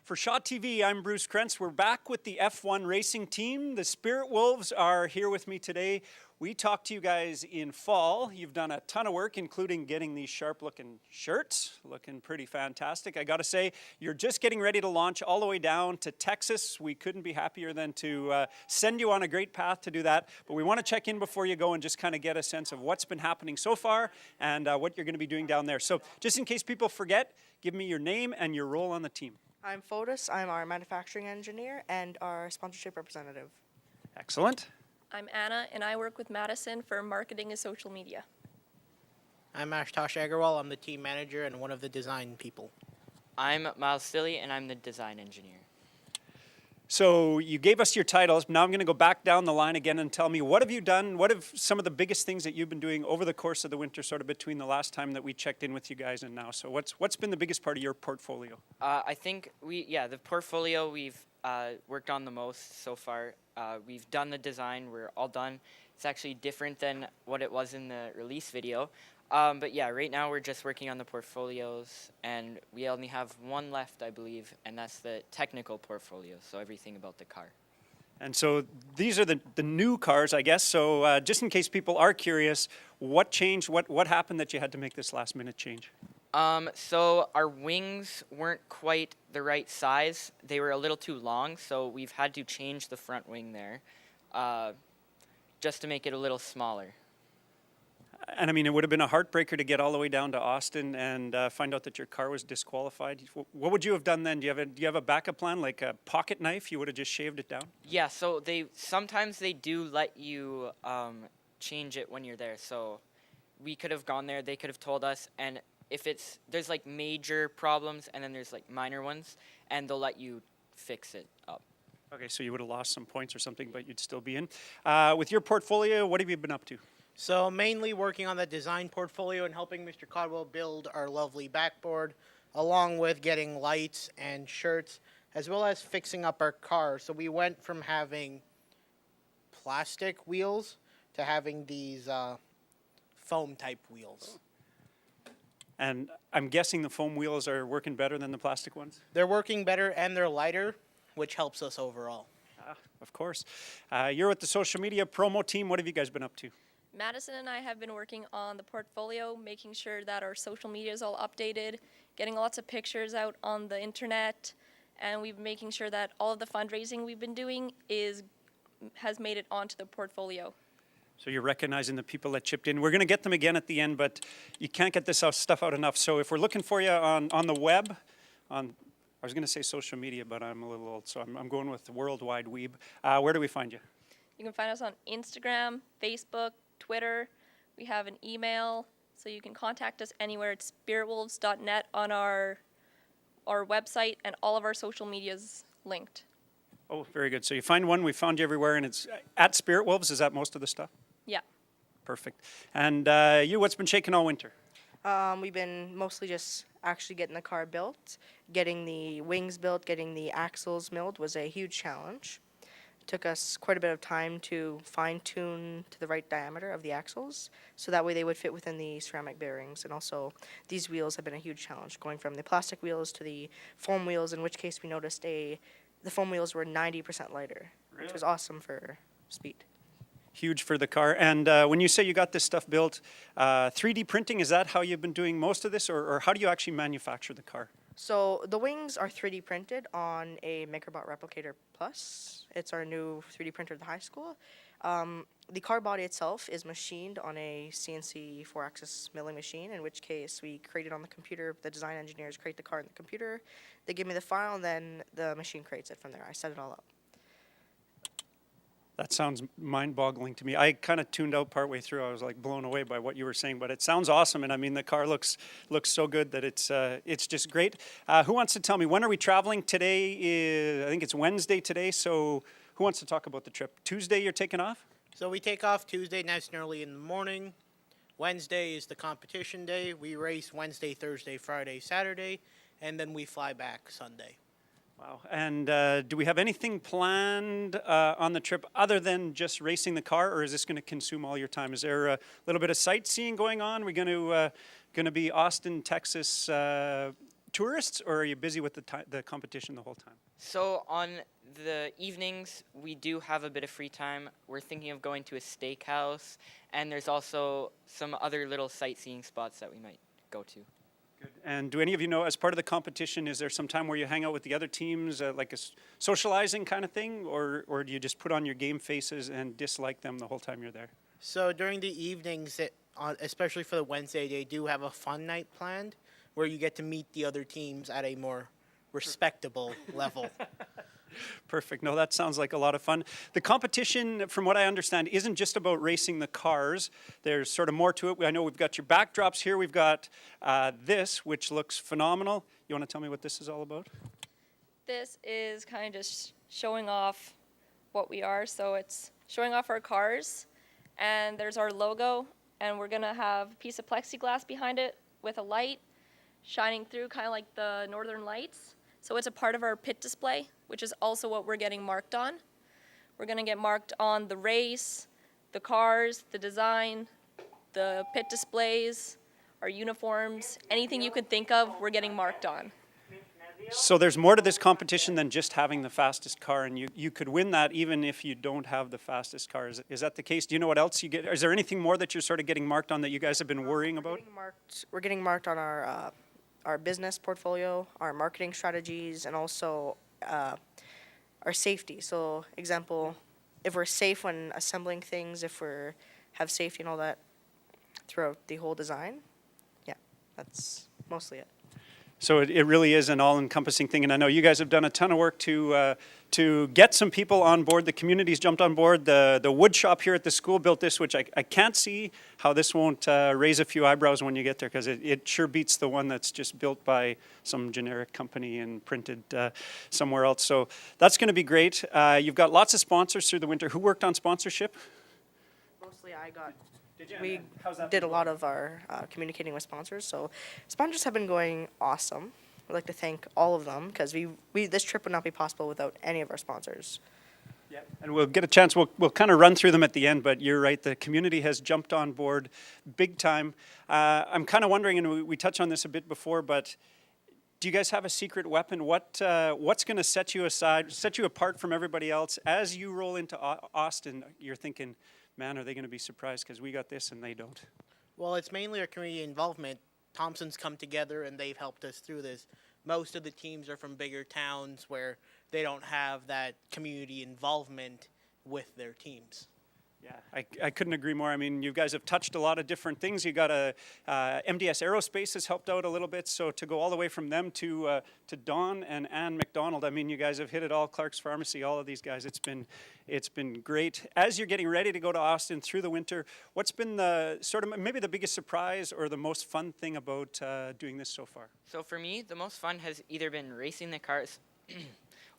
For Shaw TV, I'm Bruce Krentz. We're back with the F1 racing team. The Spirit Wolves are here with me today. We talked to you guys in fall. You've done a ton of work, including getting these sharp-looking shirts, looking pretty fantastic. I got to say, you're just getting ready to launch all the way down to Texas. We couldn't be happier than to send you on a great path to do that. But we want to check in before you go and just kind of get a sense of what's been happening so far and what you're going to be doing down there. So just in case people forget, give me your name and your role on the team. I'm Fotis. I'm our manufacturing engineer and our sponsorship representative. Excellent. I'm Anna, and I work with Madison for marketing and social media. I'm Ashtosh Agarwal. I'm the team manager and one of the design people. I'm Miles Stilley, and I'm the design engineer. So you gave us your titles. Now I'm going to go back down the line again and tell me, what have you done? What have some of the biggest things that you've been doing over the course of the winter, sort of between the last time that we checked in with you guys and now? So what's been the biggest part of your portfolio? I think the portfolio we've worked on the most so far. We've done the design. We're all done. It's actually different than what it was in the release video. But yeah, right now we're just working on the portfolios, and we only have one left, I believe, and that's the technical portfolio, so everything about the car. And so these are the new cars, I guess. So just in case people are curious, what changed? What happened that you had to make this last-minute change? So our wings weren't quite the right size. They were a little too long, so we've had to change the front wing there just to make it a little smaller. And I mean, it would have been a heartbreaker to get all the way down to Austin and find out that your car was disqualified. What would you have done then? Do you have a backup plan, like a pocket knife? You would have just shaved it down? Yeah, so sometimes they do let you change it when you're there. So we could have gone there, they could have told us, and if there's like major problems and then there's like minor ones, and they'll let you fix it up. Okay, so you would have lost some points or something, but you'd still be in. With your portfolio, what have you been up to? So mainly working on the design portfolio and helping Mr. Codwell build our lovely backboard, along with getting lights and shirts, as well as fixing up our car. So we went from having plastic wheels to having these foam type wheels. And I'm guessing the foam wheels are working better than the plastic ones? They're working better and they're lighter, which helps us overall. Of course. You're with the social media promo team. What have you guys been up to? Madison and I have been working on the portfolio, making sure that our social media is all updated, getting lots of pictures out on the internet, and we've been making sure that all of the fundraising we've been doing has made it onto the portfolio. So you're recognizing the people that chipped in. We're going to get them again at the end, but you can't get this stuff out enough. So if we're looking for you on the web, I was going to say social media, but I'm a little old, so I'm going with the World Wide Weeb. Where do we find you? You can find us on Instagram, Facebook, Twitter. We have an email, so you can contact us anywhere at spiritwolves.net on our website, and all of our social media's linked. Oh, very good. So you find one, we found you everywhere, and it's at Spirit Wolves. Is that most of the stuff? Yeah. Perfect. And what's been shaking all winter? We've been mostly just actually getting the car built. Getting the wings built, getting the axles milled was a huge challenge. Took us quite a bit of time to fine-tune to the right diameter of the axles, so that way they would fit within the ceramic bearings. And also, these wheels have been a huge challenge, going from the plastic wheels to the foam wheels, in which case we noticed the foam wheels were 90% lighter, which was awesome for speed. Huge for the car. And when you say you got this stuff built, 3D printing, is that how you've been doing most of this, or how do you actually manufacture the car? So the wings are 3D printed on a MakerBot Replicator Plus. It's our new 3D printer at the high school. The car body itself is machined on a CNC 4-axis milling machine, in which case we create it on the computer. The design engineers create the car in the computer. They give me the file, and then the machine creates it from there. I set it all up. That sounds mind-boggling to me. I kind of tuned out partway through. I was like blown away by what you were saying, but it sounds awesome. And I mean, the car looks so good that it's just great. Who wants to tell me, when are we traveling? Today I think it's Wednesday today. So who wants to talk about the trip? Tuesday you're taking off? So we take off Tuesday nice and early in the morning. Wednesday is the competition day. We race Wednesday, Thursday, Friday, Saturday, and then we fly back Sunday. Wow. And do we have anything planned on the trip other than just racing the car, or is this going to consume all your time? Is there a little bit of sightseeing going on? We're going to be Austin, Texas, tourists, or are you busy with the competition the whole time? So on the evenings, we do have a bit of free time. We're thinking of going to a steakhouse, and there's also some other little sightseeing spots that we might go to. Good. And do any of you know, as part of the competition, is there some time where you hang out with the other teams, like a socializing kind of thing, or do you just put on your game faces and dislike them the whole time you're there? So during the evenings, especially for the Wednesday, they do have a fun night planned where you get to meet the other teams at a more respectable level. Perfect. No, that sounds like a lot of fun. The competition, from what I understand, isn't just about racing the cars. There's sort of more to it. I know we've got your backdrops here. We've got this, which looks phenomenal. You want to tell me what this is all about? This is kind of just showing off what we are. So it's showing off our cars, and there's our logo, and we're going to have a piece of plexiglass behind it with a light shining through, kind of like the Northern Lights. So it's a part of our pit display, which is also what we're getting marked on. We're going to get marked on the race, the cars, the design, the pit displays, our uniforms, anything you could think of, we're getting marked on. So there's more to this competition than just having the fastest car, and you could win that even if you don't have the fastest car. Is that the case? Do you know what else you get? Is there anything more that you're sort of getting marked on that you guys have been worrying about? We're getting marked on our business portfolio, our marketing strategies, and also our safety. So, example, if we're safe when assembling things, if we have safety and all that throughout the whole design, yeah, that's mostly it. So it really is an all-encompassing thing, and I know you guys have done a ton of work to get some people on board. The community's jumped on board. The wood shop here at the school built this, which I can't see how this won't raise a few eyebrows when you get there, because it sure beats the one that's just built by some generic company and printed somewhere else. So that's going to be great. You've got lots of sponsors through the winter. Who worked on sponsorship? Mostly I got. Did you? We How's that did a been lot of our communicating with sponsors. So sponsors have been going awesome. I'd like to thank all of them because this trip would not be possible without any of our sponsors. Yeah, and we'll get a chance. We'll kind of run through them at the end, but you're right. The community has jumped on board big time. I'm kind of wondering, and we touched on this a bit before, but do you guys have a secret weapon? What's going to set you apart from everybody else as you roll into Austin? You're thinking, man, are they going to be surprised because we got this and they don't? Well, it's mainly our community involvement. Thompson's come together and they've helped us through this. Most of the teams are from bigger towns where they don't have that community involvement with their teams. Yeah, I couldn't agree more. I mean, you guys have touched a lot of different things. You got MDS Aerospace has helped out a little bit. So to go all the way from them to Don and Ann McDonald, I mean, you guys have hit it all. Clark's Pharmacy, all of these guys. It's been great. As you're getting ready to go to Austin through the winter, what's been the sort of maybe the biggest surprise or the most fun thing about doing this so far? So for me, the most fun has either been racing the cars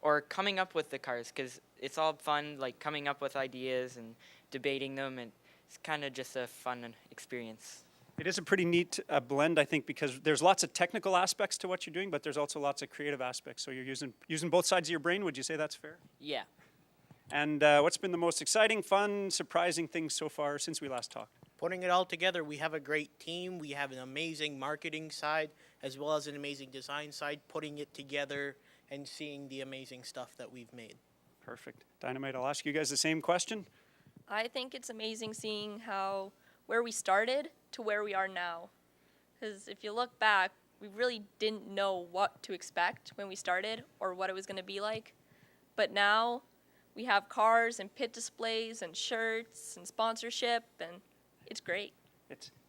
or coming up with the cars, because it's all fun, like coming up with ideas and debating them, and it's kind of just a fun experience. It is a pretty neat blend, I think, because there's lots of technical aspects to what you're doing, but there's also lots of creative aspects. So you're using both sides of your brain. Would you say that's fair? Yeah. And what's been the most exciting, fun, surprising thing so far since we last talked? Putting it all together, we have a great team. We have an amazing marketing side as well as an amazing design side, putting it together and seeing the amazing stuff that we've made. Perfect. Dynamite, I'll ask you guys the same question. I think it's amazing seeing where we started to where we are now. Because if you look back, we really didn't know what to expect when we started or what it was going to be like. But now we have cars and pit displays and shirts and sponsorship, and it's great.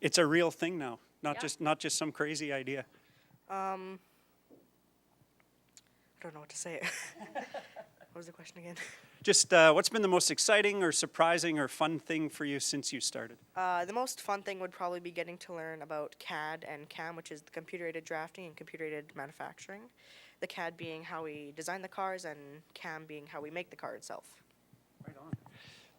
It's a real thing now, not Yeah. just some crazy idea. I don't know what to say. What was the question again? Just what's been the most exciting or surprising or fun thing for you since you started? The most fun thing would probably be getting to learn about CAD and CAM, which is the computer-aided drafting and computer-aided manufacturing. The CAD being how we design the cars and CAM being how we make the car itself. Right on.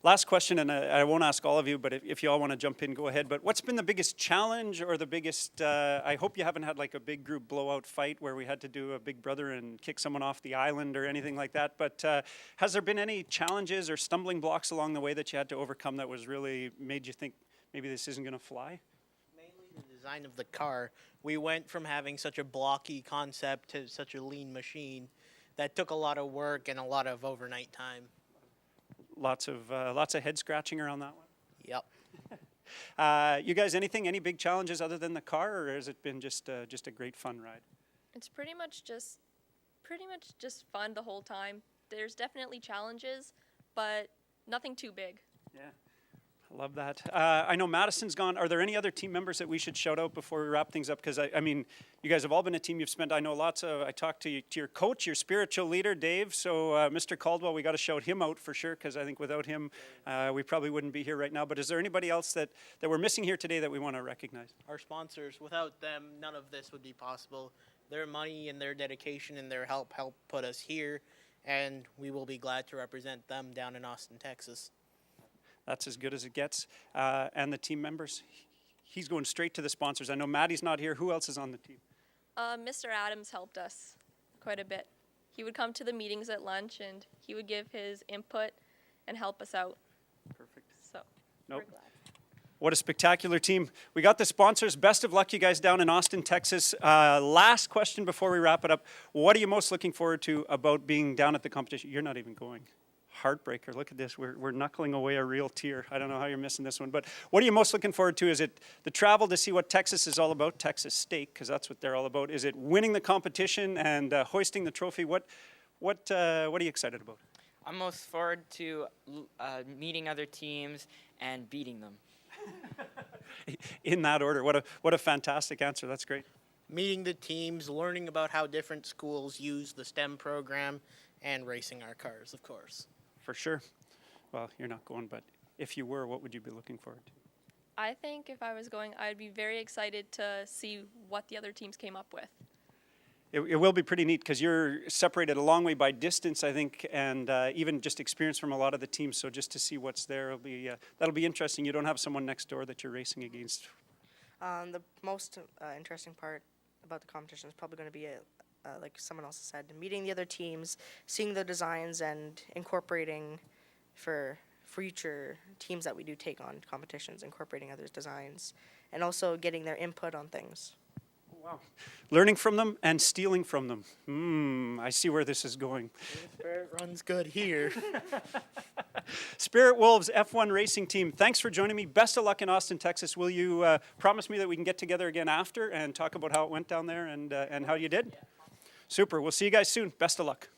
Last question, and I won't ask all of you, but if you all want to jump in, go ahead. But what's been the biggest challenge or the biggest, I hope you haven't had like a big group blowout fight where we had to do a Big Brother and kick someone off the island or anything like that. But has there been any challenges or stumbling blocks along the way that you had to overcome that was really made you think maybe this isn't going to fly? Mainly the design of the car. We went from having such a blocky concept to such a lean machine that took a lot of work and a lot of overnight time. Lots of head scratching around that one. Yep. You guys, any big challenges other than the car, or has it been just a great fun ride? It's pretty much just fun the whole time. There's definitely challenges, but nothing too big. Yeah, I love that. I know Madison's gone. Are there any other team members that we should shout out before we wrap things up? Because I mean, you guys have all been a team. You've spent, I know, I talked to your coach, your spiritual leader, Dave. So Mr. Caldwell, we got to shout him out for sure, because I think without him, we probably wouldn't be here right now. But is there anybody else that we're missing here today that we want to recognize? Our sponsors, without them, none of this would be possible. Their money and their dedication and their help put us here, and we will be glad to represent them down in Austin, Texas. That's as good as it gets. And the team members, he's going straight to the sponsors. I know Maddie's not here. Who else is on the team? Mr. Adams helped us quite a bit. He would come to the meetings at lunch, and he would give his input and help us out. Perfect. So Nope. we're glad. What a spectacular team. We got the sponsors. Best of luck, you guys, down in Austin, Texas. Last question before we wrap it up. What are you most looking forward to about being down at the competition? You're not even going. Heartbreaker. Look at this. We're knuckling away a real tear. I don't know how you're missing this one. But what are you most looking forward to? Is it the travel to see what Texas is all about? Texas steak, because that's what they're all about. Is it winning the competition and hoisting the trophy? What are you excited about? I'm most forward to meeting other teams and beating them. In that order. What a fantastic answer. That's great. Meeting the teams, learning about how different schools use the STEM program, and racing our cars, of course. For sure. Well, you're not going, but if you were, what would you be looking forward to? I think if I was going, I'd be very excited to see what the other teams came up with. It will be pretty neat because you're separated a long way by distance, I think, and even just experience from a lot of the teams. So just to see what's there, that'll be interesting. You don't have someone next door that you're racing against. The most interesting part about the competition is probably going to be, like someone else said, meeting the other teams, seeing the designs, and incorporating for future teams that we do take on competitions, incorporating others' designs, and also getting their input on things. Wow. Learning from them and stealing from them. I see where this is going. Spirit runs good here. Spirit Wolves F1 Racing Team, thanks for joining me. Best of luck in Austin, Texas. Will you promise me that we can get together again after and talk about how it went down there and how you did? Super. We'll see you guys soon. Best of luck.